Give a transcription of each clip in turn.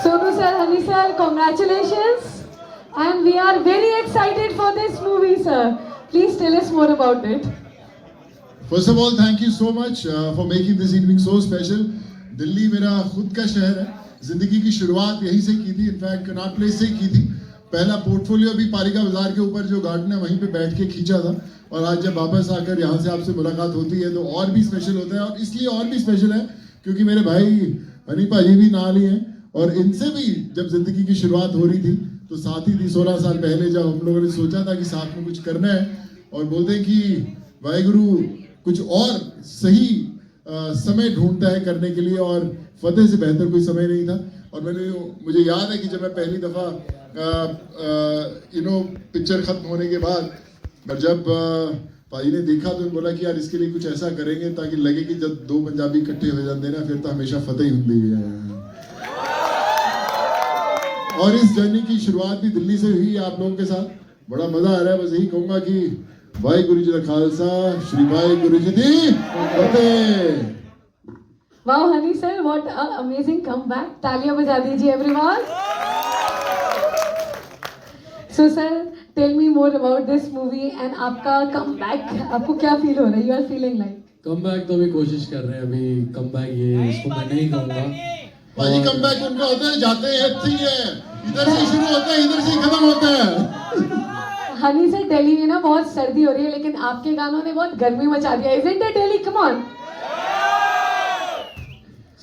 Sonu sir, Hani sir, congratulations. And we are very excited for this movie, sir. Please tell us more about it. First of all, thank you so much for making this evening so special. Delhi मेरा खुद का शहर है. जिंदगी की शुरुआत यहीं से की थी. इनफैक्ट कनॉट प्लेस से ही की थी. पहला पोर्टफोलियो भी पालिका बाजार के ऊपर जो गार्डन है वहीं पे बैठ के खींचा था. और आज जब वापस आकर यहाँ से आपसे मुलाकात होती है तो और भी स्पेशल होता है. और इसलिए और भी स्पेशल है क्योंकि मेरे भाई हनी पाजी भी नाल ही हैं. और इनसे भी जब जिंदगी की शुरुआत हो रही थी तो साथ ही थी 16 साल पहले जब हम लोगों ने सोचा था कि साथ में कुछ करना है. और बोलते हैं कि वाहिगुरु कुछ और सही समय ढूंढता है करने के लिए. और फतेह से बेहतर कोई समय नहीं था. और मुझे याद है कि जब मैं पहली दफ़ा पिक्चर ख़त्म होने के बाद जब भाई ने देखा तो बोला कि यार इसके लिए कुछ ऐसा करेंगे ताकि लगे कि जब दो पंजाबी इकट्ठे हो जाते ना फिर तो हमेशा फतेह ही होंगी है. और इस जर्नी की शुरुआत भी दिल्ली से हुई आप लोगों के साथ. बड़ा मज़ा आ रहा है. बस यही कहूँगा कि भाई गुरु जी का खालसा श्री भाई गुरु जी दी फतेह. Wow, Hani sir, what an amazing comeback. तालियां बजा दीजिए everyone. So sir, tell me more about this movie and आपका comeback. आपको क्या feel हो रहा है? You are feeling like? Comeback तो अभी कोशिश कर रहे हैं. अभी कमबैक ये इसको मैं नहीं कहूँगा. भाई कमबैक उनका होता है जाते हैं अच्छी है. इधर से शुरू होता है इधर से खत्म होता है. हनी सर दिल्ली में ना बहुत सर्दी हो रही है लेकिन आपके गानों ने बहुत गर्मी मचा दिया. Isn't it Delhi? Come on.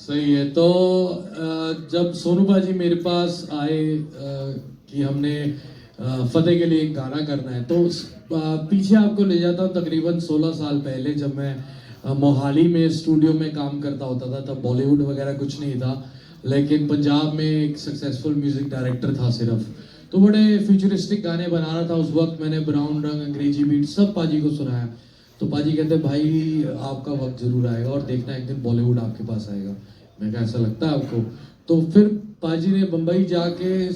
सही है. तो जब सोनू बाजी मेरे पास आए कि हमने फतेह के लिए एक गाना करना है तो पीछे आपको ले जाता हूँ तकरीबन 16 साल पहले जब मैं मोहाली में स्टूडियो में काम करता होता था. तब बॉलीवुड वगैरह कुछ नहीं था लेकिन पंजाब में एक सक्सेसफुल म्यूजिक डायरेक्टर था सिर्फ. तो बड़े फ्यूचरिस्टिक गाने बना रहा था उस वक्त. मैंने ब्राउन रंग अंग्रेजी बीट सब पाजी को सुनाया. तो पाजी कहते भाई आपका वक्त जरूर आएगा और देखना एक दिन बॉलीवुड आपके पास आएगा. मैं कहा ऐसा लगता है आपको? तो फिर पाजी ने बम्बई जाके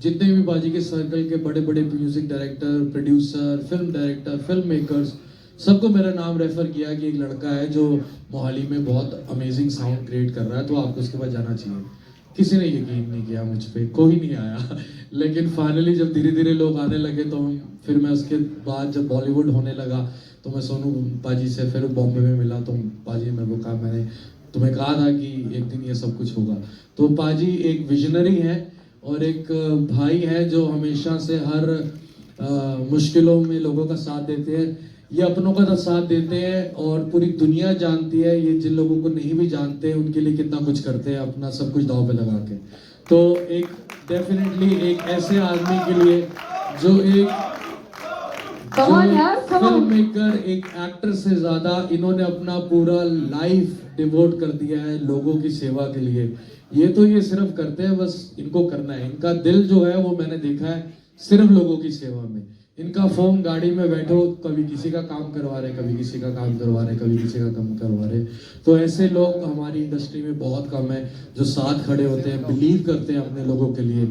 जितने भी पाजी के सर्कल के बड़े बड़े music director, producer, film director, film makers सबको मेरा नाम रेफर किया कि एक लड़का है जो मोहाली में बहुत अमेजिंग साउंड क्रिएट कर रहा है तो आपको उसके पास जाना चाहिए. किसी ने यकीन नहीं किया मुझ पे. कोई नहीं आया. लेकिन फाइनली जब धीरे धीरे लोग आने लगे तो फिर मैं उसके बाद जब बॉलीवुड होने लगा तो मैं सोनू पाजी से फिर बॉम्बे में मिला. तो पाजी ने मेरे को कहा मैंने तुम्हें कहा था कि एक दिन ये सब कुछ होगा. तो पाजी एक विजनरी है और एक भाई है जो हमेशा से हर मुश्किलों में लोगों का साथ देते हैं. ये अपनों का साथ देते हैं और पूरी दुनिया जानती है ये जिन लोगों को नहीं भी जानते उनके लिए कितना कुछ करते हैं अपना सब कुछ दांव पे लगा के. तो एक डेफिनेटली एक ऐसे आदमी के लिए जो एक फिल्म मेकर एक एक्टर से ज्यादा इन्होंने अपना पूरा लाइफ डिवोट कर दिया है लोगों की सेवा के लिए. ये सिर्फ करते हैं बस इनको करना है. इनका दिल जो है वो मैंने देखा है सिर्फ लोगों की सेवा में. इनका फोन गाड़ी में बैठो कभी किसी का काम करवा रहे, कभी किसी का काम करवा रहे, कभी किसी का काम करवा रहे. तो ऐसे लोग हमारी इंडस्ट्री में बहुत कम है जो साथ खड़े होते हैं, बिलीव करते हैं अपने लोगों के लिए.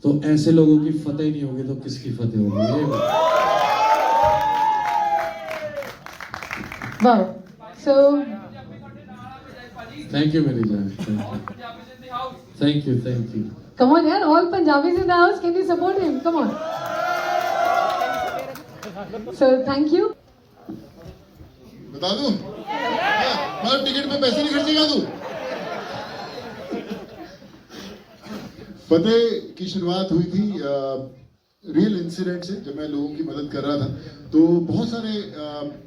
तो ऐसे लोगों की फतेह नहीं होगी तो किसकी फतेह होगी? Wow. So थैंक यू मेरी जान. Thank you. come on यार, all Punjabis in the house, can you support him? Come on. So thank you. बता दूं? मैं टिकट पे पैसे नहीं खर्चेगा तू. फतेह की शुरुआत हुई थी रियल इंसिडेंट से. जब मैं लोगों की मदद कर रहा था तो बहुत सारे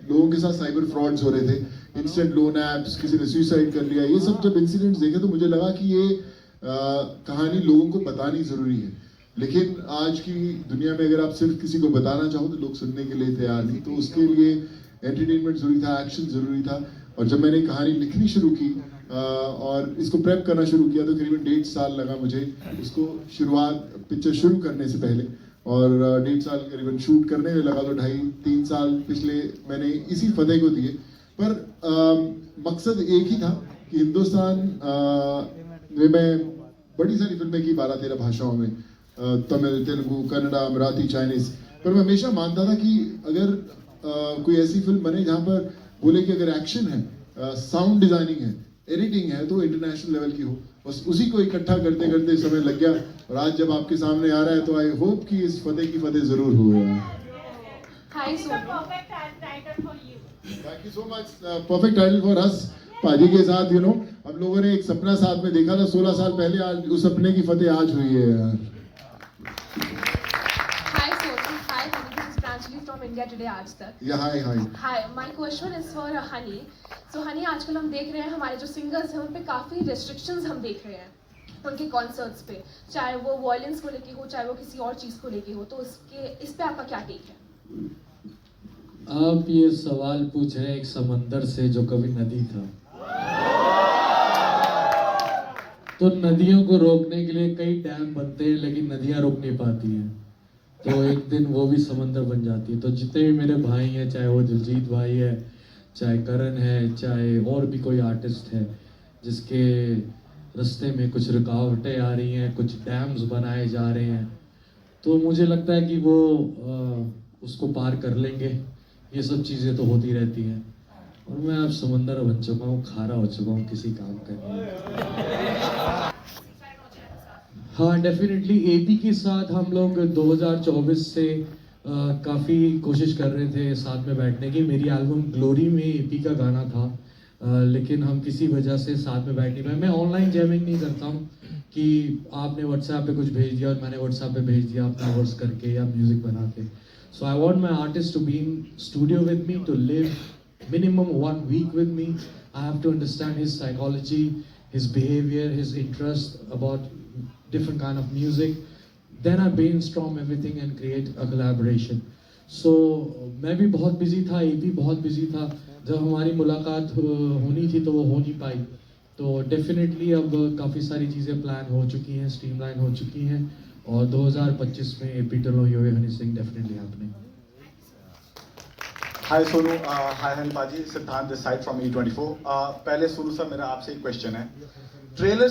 लोगों के साथ साइबर फ्रॉड्स हो रहे थे. इंस्टेंट लोन ऐप्स, किसी ने सुसाइड कर लिया. ये सब जब इंसिडेंट्स देखे तो मुझे लगा कि ये कहानी लोगों को बतानी ज़रूरी है. लेकिन आज की दुनिया में अगर आप सिर्फ किसी को बताना चाहो तो लोग सुनने के लिए तैयार नहीं. तो उसके लिए एंटरटेनमेंट ज़रूरी था, एक्शन ज़रूरी था. और जब मैंने कहानी लिखनी शुरू की और इसको प्रेप करना शुरू किया तो करीबन 1.5 साल लगा मुझे इसको पिक्चर शुरू करने से पहले. और 1.5 साल करीबन शूट करने में लगा तो 2.5-3 साल पिछले मैंने इसी फतेह को दिए. पर मकसद एक ही था कि हिंदुस्तान में मैं बड़ी सारी फिल्में की 12-13 भाषाओं में, तमिल, तेलुगु, कन्नड़ा, मराठी, चाइनीज़. पर मैं हमेशा मानता था कि अगर कोई ऐसी फिल्म बने जहाँ पर बोले कि अगर एक्शन है, साउंड डिज़ाइनिंग है, एडिटिंग है तो इंटरनेशनल लेवल की हो, बस उसी को इकट्ठा करते करते समय लग गया और आज जब आपके सामने आ रहा है तो आई होप कि इस फतेह की फतेह जरूर हो। Hi, Sonu. Thank you so much. Perfect title for us. पाजी के साथ हम लोगों ने एक सपना साथ में देखा था 16 साल पहले, आज उस सपने की फतेह आज हुई है यार। Hi, Sonu. Hi, Honey. This is Pranjali from India Today Aaj Tak. या हाय हाय। Hi, my question is for Honey. So, Honey, आजकल हम देख रहे हैं हमारे जो सिंगर्स हैं उन पे काफ़ी restrictions हम देख रहे हैं उनके कॉन्सर्ट्स पे, चाहे वो वॉयलेंस को लेके हो चाहे वो किसी और चीज़ को लेके हो, तो इस पे आपका क्या टेक है? आप ये सवाल पूछ रहे हैं एक समंदर से जो कभी नदी था। तो नदियों को रोकने के लिए कई डैम बनते हैं लेकिन नदियां रोक नहीं पाती हैं, तो एक दिन वो भी समंदर बन जाती है। तो जितने भी मेरे भाई हैं, चाहे वो दिलजीत भाई है, चाहे करण है, चाहे और भी कोई आर्टिस्ट है जिसके रास्ते में कुछ रुकावटें आ रही हैं, कुछ डैम्स बनाए जा रहे हैं, तो मुझे लगता है कि वो उसको पार कर लेंगे। ये सब चीज़ें तो होती रहती हैं और मैं अब समंदर बन चुका हूँ, खारा हो चुका हूँ किसी काम करने में। हाँ, डेफिनेटली एपी के साथ हम लोग 2024 से काफ़ी कोशिश कर रहे थे साथ में बैठने की। मेरी एल्बम ग्लोरी में एपी का गाना था, लेकिन हम किसी वजह से साथ में बैठ नहीं पाए। मैं ऑनलाइन जैमिंग नहीं करता हूँ कि आपने व्हाट्सएप पे कुछ भेज दिया और मैंने व्हाट्सएप पे भेज दिया अपना वर्ड्स करके या म्यूज़िक बना के। So I want my artist to be in studio with me, to live minimum 1 week with me. I have to understand his psychology, his behavior, his interest about different kind of music. Then I brainstorm everything and create a collaboration. So मैं भी बहुत busy था, ये भी बहुत busy था। जब हमारी मुलाकात होनी थी तो वो हो नहीं पाई। तो डेफिनेटली अब काफ़ी सारी चीज़ें प्लान हो चुकी हैं, स्ट्रीमलाइन हो चुकी हैं और 2025 में एपी टलो यो हनी सिंह डेफिनेटली हैपनिंग। हाय सोनू, हाय हनी पाजी, सिद्धांत दिस साइड फ्रॉम E24। पहले सोनू सर, मेरा आपसे एक क्वेश्चन है। ट्रेलर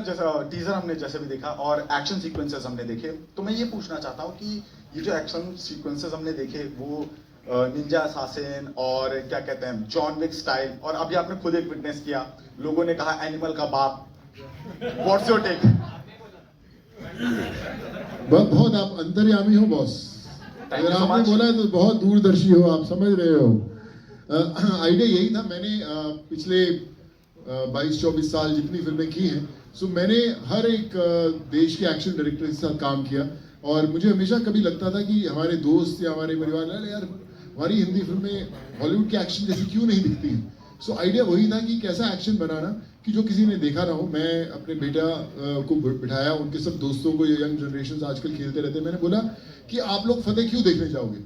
जैसा टीजर हमने जैसे भी देखा और एक्शन सीक्वेंसेस हमने देखे, तो मैं ये पूछना चाहता हूँ कि ये जो एक्शन सीक्वेंसेस हमने देखे वो निंजा असासिन और क्या कहते हैं जॉन विक स्टाइल, और अभी आपने खुद एक विटनेस किया, लोगों ने कहा एनिमल का बाप। What's your take? बहुत आप अंतर्यामी हो बॉस, अगर आपने बोला है तो बहुत दूरदर्शी हो, आप समझ रहे हो। आइडिया यही था। मैंने पिछले 22-24 साल जितनी फिल्में की हैं, सो मैंने हर एक देश के एक्शन डायरेक्टर के साथ काम किया और मुझे हमेशा कभी लगता था कि हमारे दोस्त या हमारे परिवार यार हमारी हिंदी फिल्में हॉलीवुड के एक्शन जैसी क्यों नहीं दिखती हैं। सो आइडिया वही था कि कैसा एक्शन बनाना कि जो किसी ने देखा ना हो। मैं अपने बेटा को बिठाया, उनके सब दोस्तों को, ये यंग जनरेशन आजकल खेलते रहते हैं, मैंने बोला कि आप लोग फतेह क्यों देखने जाओगे?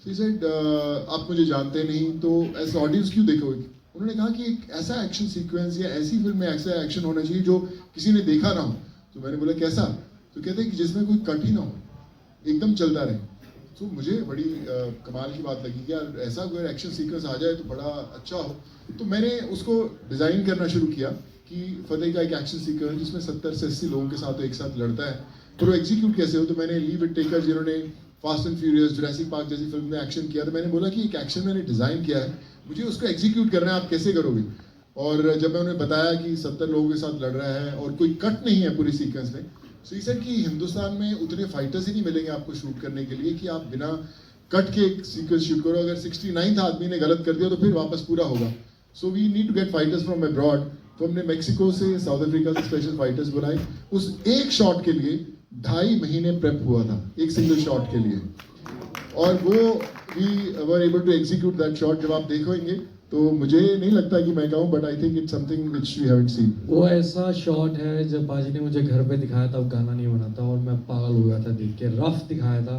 ही सेड आप मुझे जानते नहीं तो ऐसा ऑडियंस क्यों देखोगे? उन्होंने कहा कि एक ऐसा एक्शन सीक्वेंस या ऐसी फिल्म में ऐसा एक्शन होना चाहिए जो किसी ने देखा ना हो। तो मैंने बोला कैसा? तो कहते हैं कि जिसमें कोई कट ही ना हो, एकदम चलता रहे। तो मुझे बड़ी कमाल की बात लगी कि यार ऐसा कोई एक्शन सीक्वेंस आ जाए तो बड़ा अच्छा हो। तो मैंने उसको डिज़ाइन करना शुरू किया कि फतेह का एक एक्शन सीक्वेंस जिसमें 70 से 80 लोगों के साथ एक साथ लड़ता है, तो वो एग्जीक्यूट कैसे हो। तो मैंने ली विटेकर जिन्होंने fast and furious, Jurassic park जैसी फिल्म में एक्शन किया, तो मैंने बोला कि एक एक्शन मैंने डिज़ाइन किया है, मुझे उसको एग्जीक्यूट करना है, आप कैसे करोगे? और जब मैं उन्हें बताया कि 70 लोगों के साथ लड़ रहा है और कोई कट नहीं है पूरी सीक्वेंस में, सो ये सेड कि हिंदुस्तान में उतने फाइटर्स ही नहीं मिलेंगे आपको शूट करने के लिए कि आप बिना कट के एक सीक्वेंस शूट करो। अगर 69th आदमी ने गलत कर दिया तो फिर वापस पूरा होगा। So we need to get fighters from abroad. तो हमने मेक्सिको से, साउथ अफ्रीका से स्पेशल फाइटर्स बुलाए। उस एक शॉट के लिए 2.5 महीने प्रेप हुआ था, एक सिंगल शॉट के लिए, और वो we were able to execute that shot. जब आप देखेंगे तो मुझे नहीं लगता कि मैं कहूँ, but I think it's something which we haven't seen. वो ऐसा शॉट है जब बाजी ने मुझे घर पे दिखाया तब गाना नहीं बना था और मैं पागल हो गया था देख के। रफ दिखाया था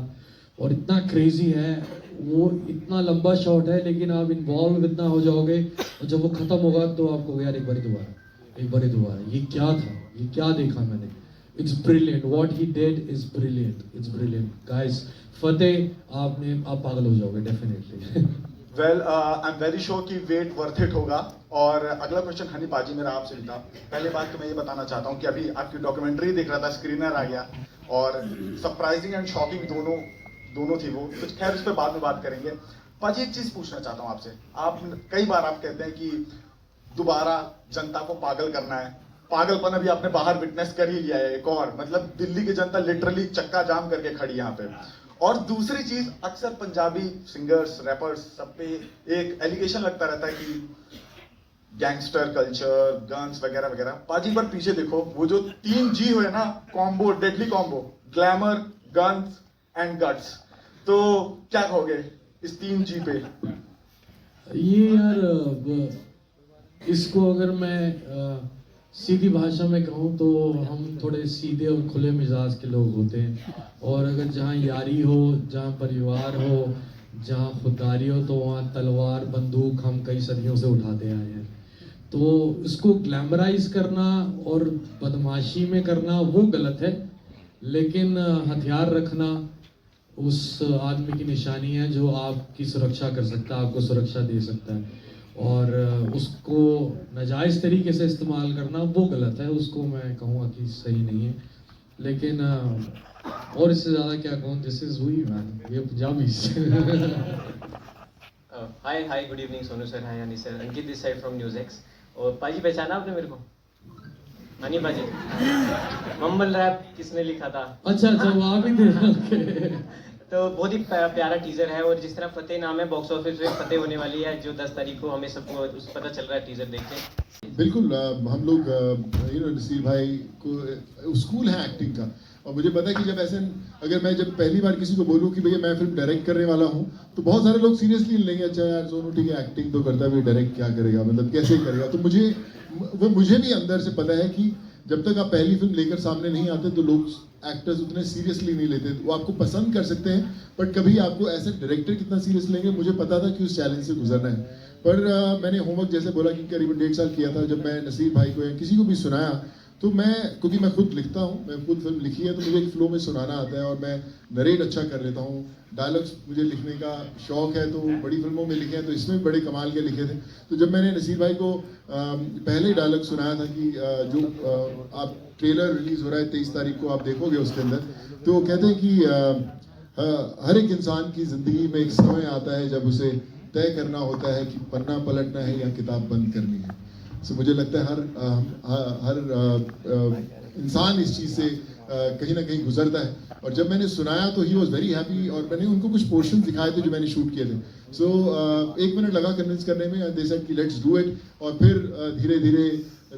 और इतना क्रेजी है वो, इतना लंबा शॉट है लेकिन आप इन्वॉल्व इतना हो जाओगे और जब वो खत्म होगा तो आपको यार एक बार दोबारा ये क्या था, ये क्या देखा मैंने। It's brilliant, what he did is brilliant, it's brilliant guys. Fateh आप पागल हो जाओगे definitely. Well, I am very sure कि वेट वर्थ इट होगा। और अगला क्वेश्चन हनी पाजी मेरा आपसे भी था। पहले बात तो मैं ये बताना चाहता हूँ कि अभी आपकी डॉक्यूमेंट्री देख रहा था, स्क्रीनर आ गया और सरप्राइजिंग एंड शॉकिंग दोनों थी वो, तो खैर उस पर बाद में बात करेंगे। पाजी एक चीज पूछना चाहता हूँ आपसे, आप कई बार आप कहते हैं कि दोबारा जनता को पागल करना है। पागलपन अभी आपने बाहर विटनेस कर ही लिया है एक और, मतलब दिल्ली की जनता लिटरली चक्का जाम करके खड़ी यहाँ पे। और दूसरी चीज, अक्सर पंजाबी सिंगर्स रैपर्स सब पे एक एलिगेशन लगता रहता है कि गैंगस्टर कल्चर, गन्स वगैरह वगैरह। पाजी पर पीछे देखो, वो जो 3 जी हुए ना, combo, deadly combo, glamour, guns and guts, तो क्या कहोगे इस 3 जी पे? ये यार इसको अगर मैं सीधी भाषा में कहूँ तो हम थोड़े सीधे और खुले मिजाज के लोग होते हैं, और अगर जहाँ यारी हो, जहाँ परिवार हो, जहाँ खुददारी हो, तो वहाँ तलवार बंदूक हम कई सदियों से उठाते आए हैं। तो इसको ग्लैमराइज करना और बदमाशी में करना वो गलत है, लेकिन हथियार रखना उस आदमी की निशानी है जो आपकी सुरक्षा कर सकता है, आपको सुरक्षा दे सकता है, और उसको नाजायज़ तरीके से इस्तेमाल करना वो गलत है, उसको मैं कहूँगा कि सही नहीं है। लेकिन और इससे ज़्यादा क्या कहूँ, दिस इज़ हुई मैन, ये Punjabi hi good evening Sonu sir, hi Honey sir, Ankit this side from news x. और पाजी पहचाना आपने मेरे को? हनी पाजी, मम्बल रैप किसने लिखा था? अच्छा वो आप ही थे। तो बहुत ही प्यारा टीजर है, और जिस तरह फतेह नाम है, बॉक्स ऑफिस में फतेह होने वाली है जो 10 तारीख को हमें सबको पता चल रहा है टीजर देख के। बिल्कुल हम लोग नसीर भाई को स्कूल है एक्टिंग का, और मुझे पता है कि अगर मैं जब पहली बार किसी को बोलूँ कि भैया मैं फिल्म डायरेक्ट करने वाला हूँ, तो बहुत सारे लोग सीरियसली लेंगे। अच्छा यार सोनू ठीक है, एक्टिंग तो करता है, डायरेक्ट क्या करेगा, मतलब कैसे करेगा। तो मुझे भी अंदर से पता है कि जब तक आप पहली फिल्म लेकर सामने नहीं आते तो लोग एक्टर्स उतने सीरियसली नहीं लेते। वो आपको पसंद कर सकते हैं, बट कभी आपको ऐसे डायरेक्टर कितना सीरियस लेंगे, मुझे पता था कि उस चैलेंज से गुजरना है। पर मैंने होमवर्क जैसे बोला कि करीबन 1.5 साल किया था। जब मैं नसीर भाई को या किसी को भी सुनाया, तो क्योंकि मैं खुद लिखता हूँ, मैं खुद फिल्म लिखी है, तो मुझे एक फ्लो में सुनाना आता है, और मैं नरेट अच्छा कर लेता हूँ। डायलॉग्स मुझे लिखने का शौक है, तो बड़ी फिल्मों में लिखे हैं, तो इसमें भी बड़े कमाल के लिखे थे। तो जब मैंने नसीर भाई को पहले डायलॉग सुनाया था कि जो आप ट्रेलर रिलीज हो रहा है 23 तारीख को, आप देखोगे उसके अंदर, तो वो कहते हैं कि हर एक इंसान की ज़िंदगी में एक समय आता है जब उसे तय करना होता है कि पन्ना पलटना है या किताब बंद करनी है। सो मुझे लगता है हर इंसान इस चीज़ से कहीं ना कहीं गुजरता है। और जब मैंने सुनाया तो ही वॉज वेरी हैप्पी, और मैंने उनको कुछ पोर्शन दिखाए थे जो मैंने शूट किए थे। सो 1 मिनट लगा कन्विंस करने में, दे सेड कि लेट्स डू इट, और फिर धीरे धीरे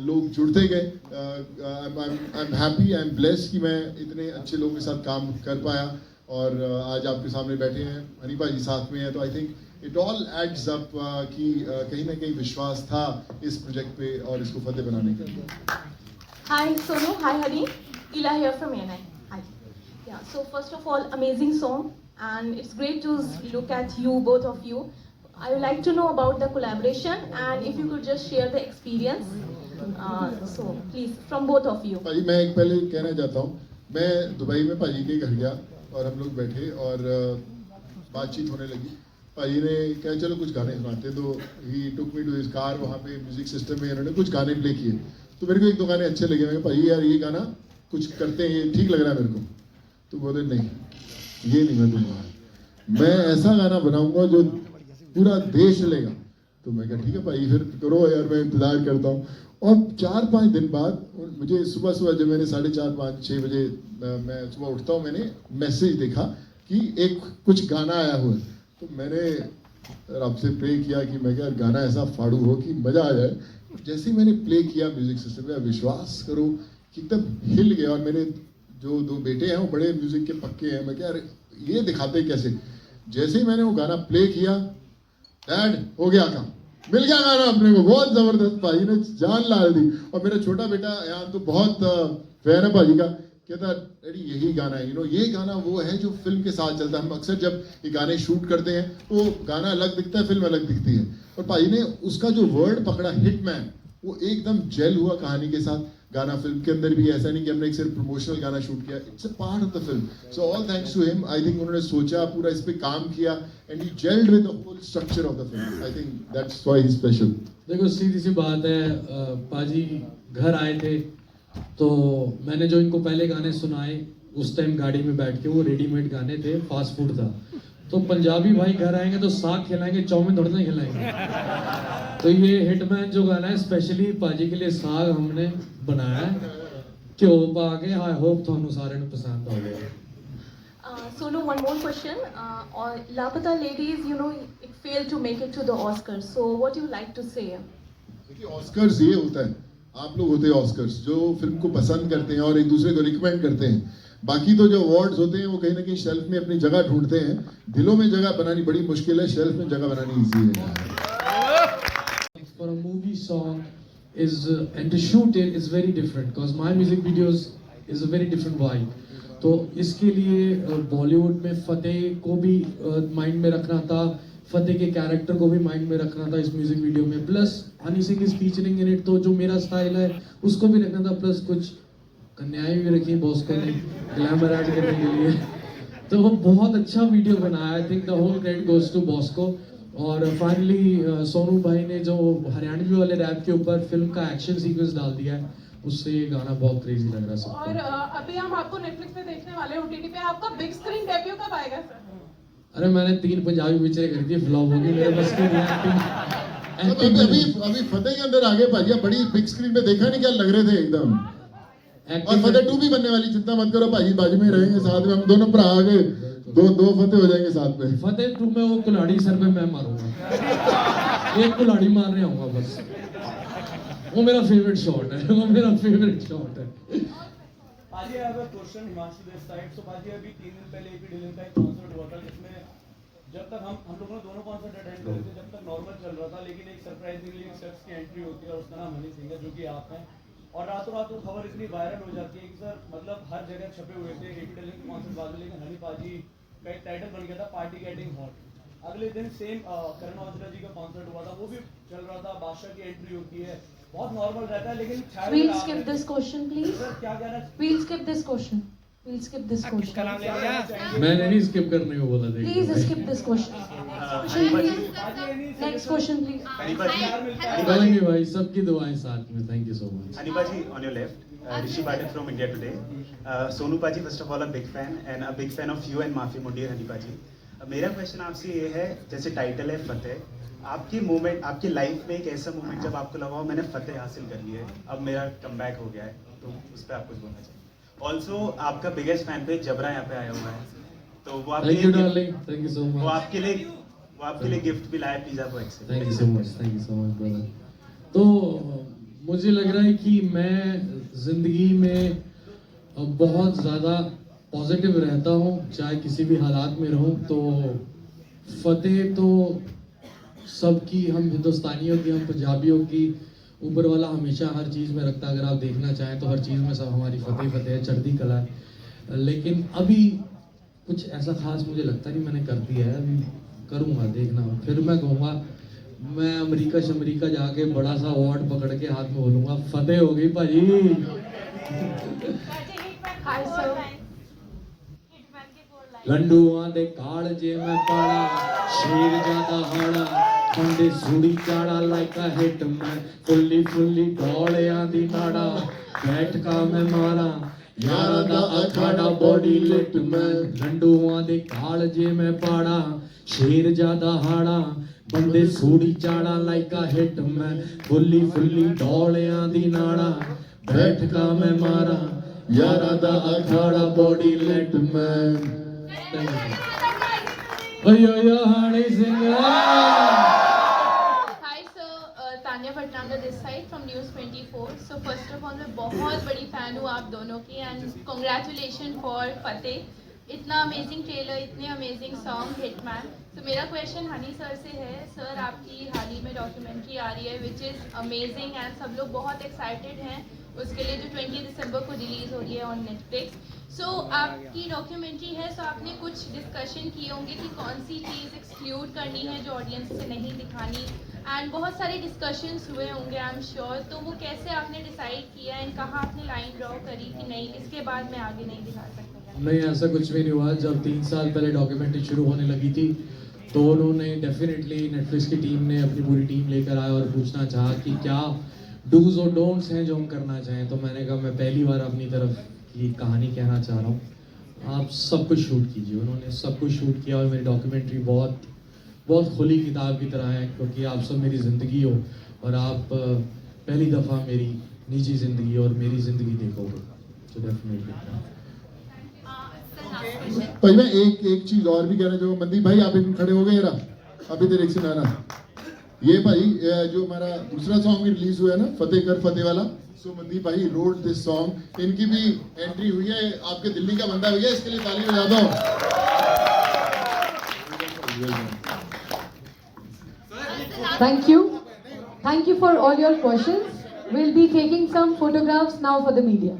लोग जुड़ते गए। I am happy, I am blessed कि मैं इतने अच्छे लोगों के साथ काम कर पाया, और आज आपके सामने बैठे हैं, हनीपा जी साथ में हैं। तो I think it all adds up कि कहीं ना कहीं विश्वास था इस प्रोजेक्ट पे और इसको फतेह बनाने का। Hi Sonu, hi Hari, Ila here from ANI. Hi. Yeah, so first of all, amazing song, and it's great to look at you, both of you. I would like to know about the collaboration, and if you could just share the experience. So please, from both of you. भाई मैं एक पहले कहना चाहता हूँ, मैं Dubai में भाजी के घर गया और हम लोग बैठे और बातचीत होने लगी। भाजी ने कहा चलो कुछ गाने सुनाते, तो ही टुक मी टू हिज कार, वहाँ पे म्यूजिक सिस्टम में उन्होंने कुछ गाने प्ले किए। तो मेरे को 1-2 गाने अच्छे लगे। मैं भाई यार ये गाना कुछ करते हैं, ये ठीक लग रहा है मेरे को। तो बोले नहीं, ये नहीं मैं दूंगा, मैं ऐसा गाना बनाऊंगा जो पूरा देश चलेगा। तो मैं कहा ठीक है भाई फिर करो यार, मैं इंतज़ार करता हूँ। और 4-5 दिन बाद मुझे सुबह जब मैंने 4:30-5-6 बजे मैं सुबह उठता हूँ, मैंने मैसेज देखा कि एक कुछ गाना आया हुआ है। तो मैंने रब से प्रे किया कि मैं क्या गाना ऐसा फाड़ू हो कि मज़ा आ जाए। जैसे ही मैंने प्ले किया म्यूजिक सिस्टम में, विश्वास करो कि एकदम हिल गया। और मेरे जो 2 बेटे हैं वो बड़े म्यूजिक के पक्के हैं। मैं क्या ये दिखाते कैसे। जैसे ही मैंने वो गाना प्ले किया, डैड हो गया काम, मिल गया गाना अपने को। बहुत जबरदस्त, भाई ने जान ला दी। और मेरा छोटा बेटा यहाँ तो बहुत फैन है भाजी का, कहता डैडी यही गाना है, ये गाना वो है जो फिल्म के साथ चलता है। हम अक्सर जब ये गाने शूट करते हैं वो गाना अलग दिखता है, फिल्म अलग दिखती है। और भाई ने उसका जो वर्ड पकड़ा हिटमैन, वो एकदम जेल हुआ कहानी के साथ। गाना फिल्म के अंदर भी ऐसा नहीं कि हमने एक सिर्फ प्रमोशनल गाना शूट किया, it's a part of the film. So all thanks to him. I think उन्होंने सोचा, पूरा इस पे काम किया, and he gelled with the whole structure of the film. I think that's why he is special. देखो सीधी सी बात है, पाजी घर आए थे तो मैंने जो इनको पहले गाने सुनाए उस टाइम गाड़ी में बैठ के, वो रेडीमेड गाने थे, फास्ट फूड था। तो पंजाबी भाई घर आएंगे तो साग खिलाएंगे, चाउमीन थोड़ी ना खिलाएंगे। तो ये हिटमैन जो गाना है स्पेशली पाजी के लिए साग हमने बनाया है घ्यो पा के। आई होप ਤੁਹਾਨੂੰ ਸਾਰਿਆਂ ਨੂੰ ਪਸੰਦ ਆਵੇਗਾ। Sonu, one more question. On Lapata Ladies, you know, it failed to make it to the Oscars. So, what do you like to say? देखिए ऑस्कर्स ये होता है, आप लोग होते हैं ऑस्कर्स जो फिल्म को पसंद करते हैं और एक दूसरे को रिकमेंड करते हैं। बाकी तो जो अवार्ड्स होते हैं वो कहीं ना कहीं शेल्फ में अपनी जगह ढूंढते हैं, दिलों में जगह बनानी बड़ी मुश्किल है, शेल्फ में जगह बनानी ईजी है। For a movie song is and to shoot it is very different because my music videos is a very different vibe. तो इसके लिए बॉलीवुड में फतेह को भी माइंड में रखना था, फतेह के कैरेक्टर को भी माइंड में रखना था इस म्यूजिक वीडियो में, plus Honey Singh is featuring in it, तो जो मेरा स्टाइल है उसको भी रखना था, प्लस कुछ कन्याएं भी रखी बॉस्को ने ग्लैमर ऐड करने के लिए। तो वो बहुत अच्छा वीडियो बनाया, I think the whole credit goes to Bosco. और फाइनली सोनू भाई ने जो हरियाणवी वाले रैप के ऊपर फिल्म का एक्शन सीक्वेंस डाल दिया है, उससे ये गाना बहुत क्रेजी लग रहा है सबको। और अभी हम आपको नेटफ्लिक्स पे देखने वाले हैं, ओटीटी पे। आपका बिग स्क्रीन डेब्यू कब आएगा सर? अरे मैंने 3 पंजाबी पिक्चरें करी थी, फ्लॉप हो गई, मेरे बस की नहीं एक्टिंग। अभी फतेह के अंदर आगे पाजी बड़ी बिग स्क्रीन पे देखा नहीं क्या लग रहे थे एकदम। और फतेह 2 भी बनने वाली, चिंता मत करो भाई, बाजू में रहेंगे साथ में, हम दोनों भरा आ गए, दो फतेह हो जाएंगे साथ में। फतेह 2 में वो कुल्हाड़ी सर पे मैं मारूंगा, एक कुल्हाड़ी मारने आऊंगा बस, वो मेरा फेवरेट शॉट है, वो मेरा फेवरेट शॉट है। Paaji, I have a question Himanshu this side. So paaji, अभी 3 दिन पहले एपी डिलन का एक कॉन्सर्ट हुआ था जिसमें जब तक हम लोगों ने दोनों कॉन्सर्ट अटेंड करे थे, जब तक नॉर्मल चल रहा था, लेकिन एक सरप्राइजिंगली एक शख्स की एंट्री होती है और उसका नाम हनी सिंह है, जो कि आप हैं। और रातों रात वो खबर इतनी वायरल हो जाती है कि सर मतलब हर जगह छपे हुए थे एपी डिलन के कॉन्सर्ट बाद में, लेकिन हनी पाजी का एक टाइटल बन गया था पार्टी गेटिंग हॉट। अगले दिन सेम करण औजला जी का कॉन्सर्ट हुआ था, वो भी चल रहा था, बादशाह की एंट्री होती है, बहुत नॉर्मल रहता है, लेकिन We'll skip this question, please. Sir क्या कहना We'll skip this question. We'll skip this question. मैंने नहीं स्किप करने को बोला, देखिए Please skip this question. Next question, please. करेंगे भाई, सबकी दुआएं साथ में। Thank you so much. Ani Paji, on your left, Rishi Patil from India Today. Sonu Paji, first of all, a big fan and a big fan of you and Maafi Mundir, Hani Paji. मेरा question आपसे ये है, जैसे title है फतेह, आपकी moment, आपकी life में एक ऐसा मोमेंट जब आपको लगा हो मैंने फतेह हासिल कर लिया है, अब मेरा कमबैक हो गया है, तो उस पर आप कुछ बोलना चाहिए। ऑल्सो आपका बिगेस्ट फैन पे जबरा यहाँ पे आया हुआ है, तो वो आपके thank you darling, thank you so much. वो आपके लिए गिफ्ट भी लाया, प्लीज आप वो accept. Thank you so much brother. तो मुझे लग रहा है कि मैं जिंदगी में बहुत ज़्यादा पॉजिटिव रहता हूँ, चाहे किसी भी हालात में रहूँ। तो फतेह तो सबकी, हम हिंदुस्तानियों की, हम पंजाबियों की ऊपर वाला हमेशा हर चीज़ में रखता है। अगर आप देखना चाहें तो हर चीज़ में सब हमारी फतेह है, चढ़ती कला है। लेकिन अभी कुछ ऐसा खास मुझे लगता नहीं मैंने कर दिया है, अभी करूँगा, देखना। फिर मैं कहूँगा, मैं अमेरिका जाके बड़ा सा अवार्ड पकड़ के हाथ में बोलूँगा फतेह हो गई भाजी। Hi, sir. लंडुआं दे काल जे मैं पाड़ा, शेर ज्यादा हाड़ा, पंडे सूड़ी चाड़ा लाइक अ हिट मैं, फुल्ली डोलियां दी नाड़ा, बैठ का मैं मारा यारा दा अखाड़ा, बॉडी लिट मैं। लंडुआं दे काल जे मैं पाड़ा, शेर ज्यादा हाड़ा, बंदे सूड़ी चाड़ा लाइक अ हिट मैं, फुल्ली डोलियां दी नाड़ा, बैठ का मैं मारा यारा दा अखाड़ा, बॉडी लिट मैं। Honey Singh. Hi sir, Tanya Bhatnagar this side from News 24. So first of all मैं बहुत बड़ी fan हूँ आप दोनों की and congratulations for फतेह। इतना अमेजिंग ट्रेलर, इतने अमेजिंग सॉन्ग, हिटमैन। तो मेरा क्वेश्चन हनी सर से है। सर आपकी हाल ही में डॉक्यूमेंट्री आ रही है विच इज़ अमेजिंग एंड सब लोग बहुत एक्साइटेड हैं उसके लिए, जो 20 दिसंबर को रिलीज़ हो रही है ऑन नेटफ्लिक्स। सो आपकी डॉक्यूमेंट्री है, सो आपने कुछ डिस्कशन किए होंगे कि कौन सी चीज़ एक्सक्लूड करनी है जो ऑडियंस से नहीं दिखानी, एंड बहुत सारे डिस्कशंस हुए होंगे आई एम श्योर। तो वो कैसे आपने डिसाइड किया एंड कहाँ आपने लाइन ड्रॉ करी कि नहीं इसके बाद मैं आगे नहीं दिखा सकता? नहीं, ऐसा कुछ भी नहीं हुआ। जब 3 साल पहले डॉक्यूमेंट्री शुरू होने लगी थी तो उन्होंने डेफिनेटली नेटफ्लिक्स की टीम ने अपनी पूरी टीम लेकर आया और पूछना चाहा कि क्या डूज और डोंट्स हैं जो हम करना चाहें। तो मैंने कहा मैं पहली बार अपनी तरफ की कहानी कहना चाह रहा हूँ। आप सब कुछ शूट कीजिए। उन्होंने सब कुछ शूट किया और मेरी डॉक्यूमेंट्री बहुत बहुत खुली किताब की तरह है, क्योंकि आप सब मेरी ज़िंदगी हो और आप पहली दफ़ा मेरी निजी ज़िंदगी और मेरी ज़िंदगी देखोगे, तो डेफिनेटली। भाई मैं एक चीज और भी कहना चाहूँगा। मनदीप भाई आप खड़े हो गए, अभी तेरे से आना। ये भाई जो हमारा दूसरा सॉन्ग रिलीज हुआ है ना, फतेह कर फतेह वाला, सो मनदीप भाई रोड दिस सॉन्ग, इनकी भी एंट्री हुई है। आपके दिल्ली का बंदा भैया, इसके लिए ताली बजा दो। Thank you for all your questions. We'll be taking some photographs now for the media.